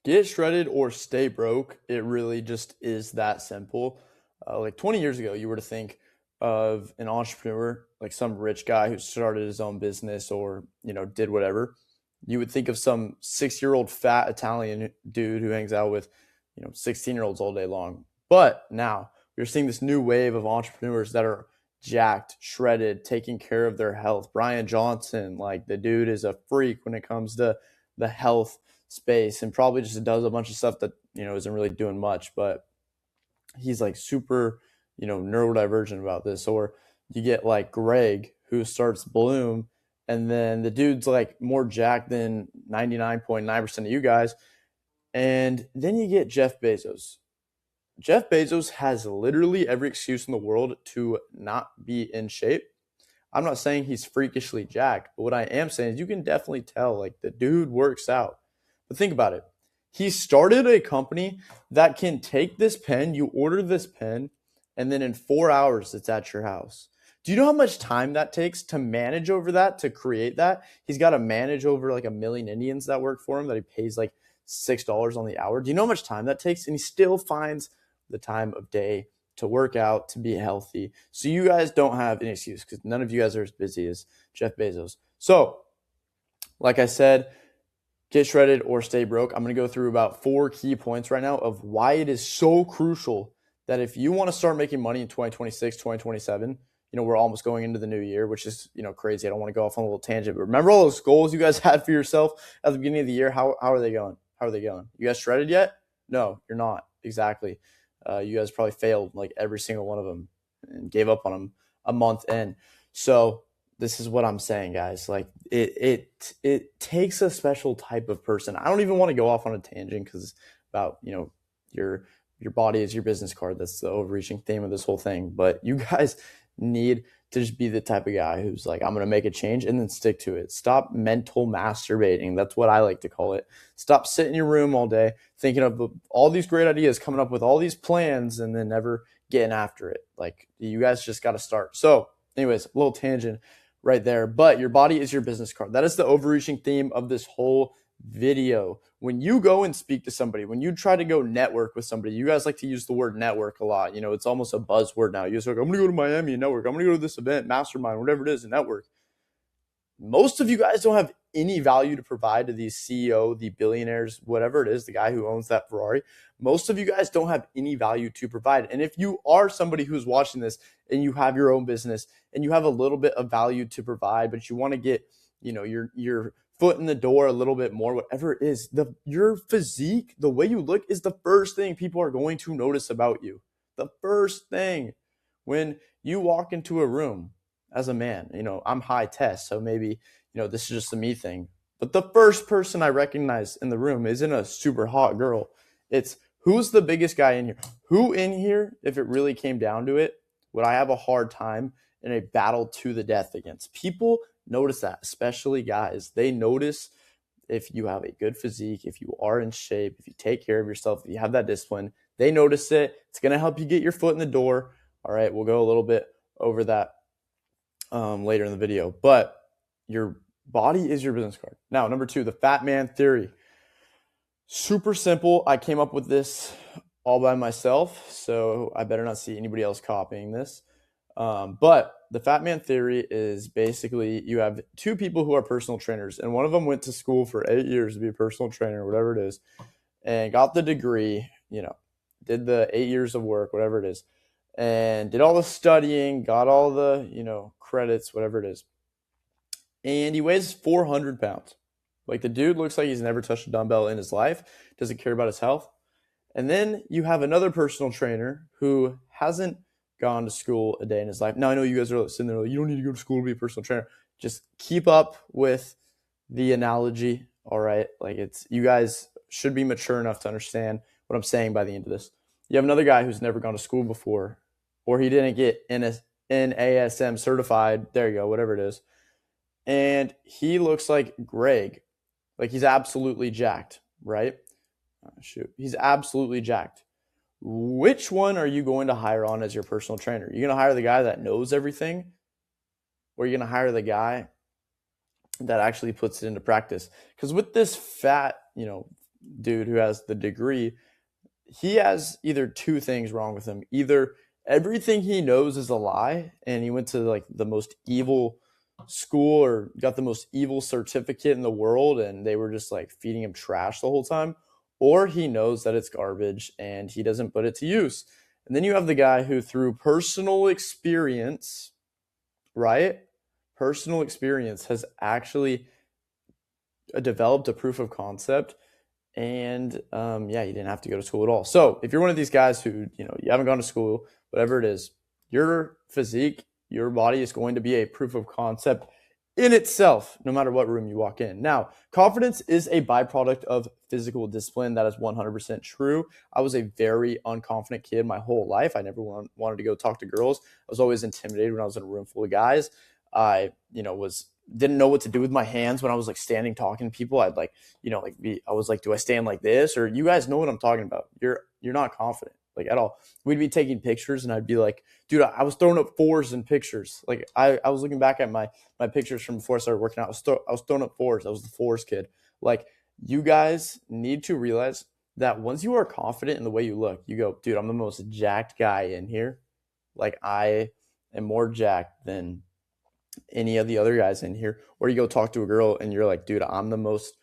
Get shredded or stay broke. It really just is that simple. Like 20 years ago, you were to think of an entrepreneur, like some rich guy who started his own business or, did whatever. You would think of some 6-year-old fat Italian dude who hangs out with, 16-year-olds all day long. But now we're seeing this new wave of entrepreneurs that are jacked, shredded, taking care of their health. Brian Johnson, like the dude is a freak when it comes to the health space and probably just does a bunch of stuff that isn't really doing much, but he's like super neurodivergent about this. Or you get like Greg who starts Bloom, and then the dude's like more jacked than 99.9% of you guys. And then you get Jeff Bezos. Jeff Bezos has literally every excuse in the world to not be in shape. I'm not saying he's freakishly jacked, but what I am saying is you can definitely tell like the dude works out. But think about it. He started a company that can take this pen, you order this pen, and then in 4 hours it's at your house. Do you know how much time that takes to manage over that, to create that? He's got to manage over like 1 million Indians that work for him that he pays like $6 on the hour. Do you know how much time that takes? And he still finds the time of day to work out, to be healthy. So you guys don't have an excuse because none of you guys are as busy as Jeff Bezos. So, like I said, get shredded or stay broke. I'm going to go through about 4 key points right now of why it is so crucial that if you want to start making money in 2026, 2027, we're almost going into the new year, which is, crazy. I don't want to go off on a little tangent, but remember all those goals you guys had for yourself at the beginning of the year? How are they going? How are they going? You guys shredded yet? No, you're not. Exactly. You guys probably failed like every single one of them and gave up on them a month in. So this is what I'm saying, guys. Like it takes a special type of person. I don't even want to go off on a tangent because it's about your body is your business card. That's the overreaching theme of this whole thing. But you guys need to just be the type of guy who's like, I'm going to make a change and then stick to it. Stop mental masturbating. That's what I like to call it. Stop sitting in your room all day thinking of all these great ideas, coming up with all these plans, and then never getting after it. Like, you guys just got to start. So anyways, a little tangent right there. But your body is your business card. That is the overreaching theme of this whole video. When you go and speak to somebody, when you try to go network with somebody, you guys like to use the word network a lot. It's almost a buzzword now. You just like, I'm going to go to Miami and network. I'm going to go to this event, mastermind, whatever it is, and network. Most of you guys don't have any value to provide to these CEO, the billionaires, whatever it is, the guy who owns that Ferrari. Most of you guys don't have any value to provide. And if you are somebody who's watching this and you have your own business and you have a little bit of value to provide, but you want to get, your foot in the door a little bit more, whatever it is, your physique, the way you look is the first thing people are going to notice about you. The first thing when you walk into a room as a man, I'm high test, so maybe, this is just a me thing. But the first person I recognize in the room isn't a super hot girl. It's who's the biggest guy in here? Who in here, if it really came down to it, would I have a hard time in a battle to the death against? People notice that, especially guys. They notice if you have a good physique, if you are in shape, if you take care of yourself, if you have that discipline. They notice it. It's going to help you get your foot in the door. All right, we'll go a little bit over that later in the video. But your body is your business card. Now, number 2, the fat man theory. Super simple. I came up with this all by myself, so I better not see anybody else copying this. But the fat man theory is basically you have 2 people who are personal trainers, and one of them went to school for 8 years to be a personal trainer, whatever it is, and got the degree, did the 8 years of work, whatever it is, and did all the studying, got all the, credits, whatever it is. And he weighs 400 pounds. Like, the dude looks like he's never touched a dumbbell in his life, doesn't care about his health. And then you have another personal trainer who hasn't gone to school a day in his life. Now, I know you guys are sitting there like, you don't need to go to school to be a personal trainer. Just keep up with the analogy, all right? Like, you guys should be mature enough to understand what I'm saying by the end of this. You have another guy who's never gone to school before, or he didn't get NASM certified. There you go, whatever it is. And he looks like Greg. Like, he's absolutely jacked, right? He's absolutely jacked. Which one are you going to hire on as your personal trainer? You're going to hire the guy that knows everything, or you're going to hire the guy that actually puts it into practice? Because with this fat, dude who has the degree, he has either two things wrong with him. Either everything he knows is a lie and he went to like the most evil school or got the most evil certificate in the world and they were just like feeding him trash the whole time, or he knows that it's garbage and he doesn't put it to use. And then you have the guy who, through personal experience, right? Personal experience has actually developed a proof of concept. And yeah, you didn't have to go to school at all. So if you're one of these guys who, you haven't gone to school, whatever it is, your physique, your body is going to be a proof of concept in itself, no matter what room you walk in. Now, confidence is a byproduct of physical discipline. That is 100% true. I was a very unconfident kid my whole life. I never wanted to go talk to girls. I was always intimidated when I was in a room full of guys. I, didn't know what to do with my hands when I was like standing talking to people. I'd like, I was like, do I stand like this? Or you guys know what I'm talking about. You're not confident like at all. We'd be taking pictures and I'd be like, dude, I was throwing up fours in pictures. Like I was looking back at my pictures from before I started working out. I was throwing up fours. I was the fours kid. Like, you guys need to realize that once you are confident in the way you look, you go, dude, I'm the most jacked guy in here. Like, I am more jacked than any of the other guys in here. Or you go talk to a girl and you're like, dude, I'm the most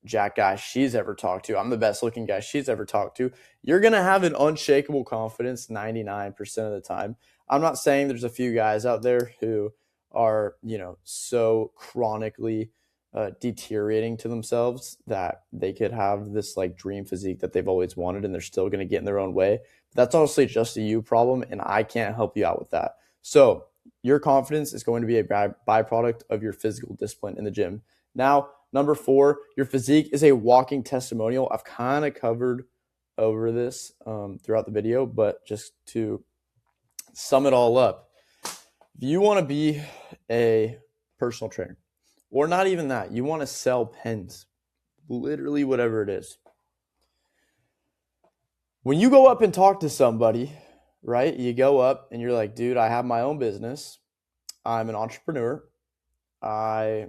jack guy she's ever talked to. I'm the best looking guy she's ever talked to. You're going to have an unshakable confidence 99% of the time. I'm not saying there's a few guys out there who are, so chronically deteriorating to themselves that they could have this like dream physique that they've always wanted and they're still going to get in their own way. But that's honestly just a you problem, and I can't help you out with that. So your confidence is going to be a byproduct of your physical discipline in the gym. Now, number 4, your physique is a walking testimonial. I've kind of covered over this throughout the video, but just to sum it all up, if you want to be a personal trainer, or not even that, you want to sell pens, literally whatever it is. When you go up and talk to somebody, right, you go up and you're like, dude, I have my own business. I'm an entrepreneur. I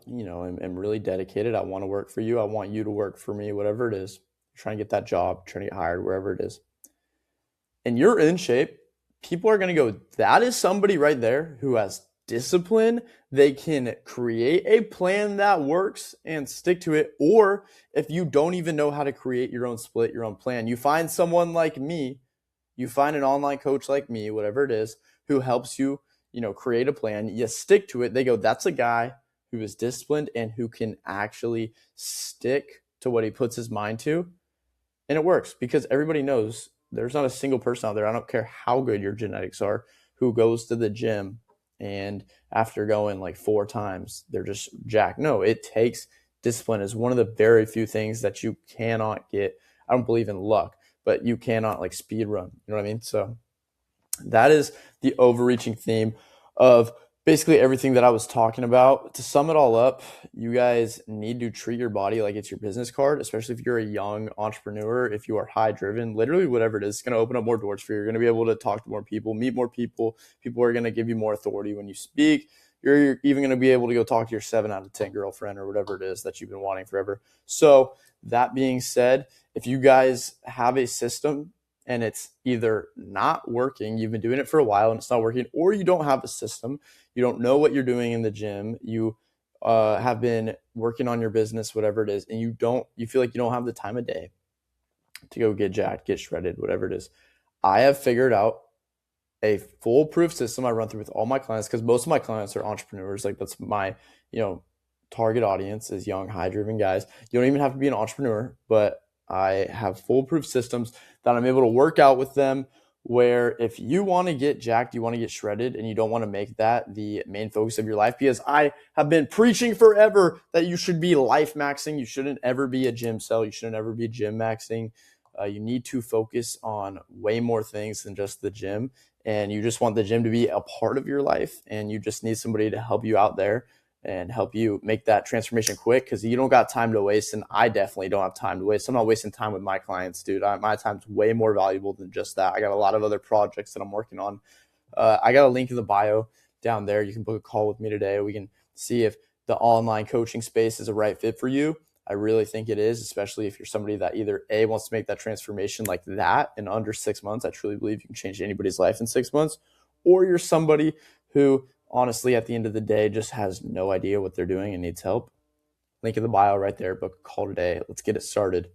am really dedicated. I want to work for you. I want you to work for me, whatever it is. Trying to get that job, trying to get hired, wherever it is. And you're in shape. People are going to go, that is somebody right there who has discipline. They can create a plan that works and stick to it. Or if you don't even know how to create your own split, your own plan, you find someone like me, you find an online coach like me, whatever it is, who helps you, create a plan. You stick to it. They go, that's a guy who is disciplined and who can actually stick to what he puts his mind to. And it works because everybody knows there's not a single person out there, I don't care how good your genetics are, who goes to the gym and after going like 4 times, they're just jacked. No, it takes discipline. Is one of the very few things that you cannot get. I don't believe in luck, but you cannot like speed run. You know what I mean? So that is the overreaching theme of basically everything that I was talking about. To sum it all up, you guys need to treat your body like it's your business card, especially if you're a young entrepreneur, if you are high driven, literally whatever it is, it's going to open up more doors for you. You're going to be able to talk to more people, meet more people. People are going to give you more authority when you speak. You're even going to be able to go talk to your 7 out of 10 girlfriend or whatever it is that you've been wanting forever. So that being said, if you guys have a system and it's either not working, you've been doing it for a while and it's not working, or you don't have a system, you don't know what you're doing in the gym, you have been working on your business, whatever it is, and you feel like you don't have the time of day to go get jacked, get shredded, whatever it is. I have figured out a foolproof system I run through with all my clients, because most of my clients are entrepreneurs. Like, that's my, target audience is young, high-driven guys. You don't even have to be an entrepreneur, but I have foolproof systems that I'm able to work out with them, where if you want to get jacked, you want to get shredded, and you don't want to make that the main focus of your life, because I have been preaching forever that you should be life maxing. You shouldn't ever be a gym sell. You shouldn't ever be gym maxing. You need to focus on way more things than just the gym, and you just want the gym to be a part of your life, and you just need somebody to help you out there and help you make that transformation quick, because you don't got time to waste, and I definitely don't have time to waste. I'm not wasting time with my clients, dude. My time's way more valuable than just that. I got a lot of other projects that I'm working on. I got a link in the bio down there. You can book a call with me today. We can see if the online coaching space is a right fit for you. I really think it is, especially if you're somebody that either A, wants to make that transformation like that in under 6 months. I truly believe you can change anybody's life in 6 months. Or you're somebody who, honestly, at the end of the day, just has no idea what they're doing and needs help. Link in the bio right there. Book a call today. Let's get it started.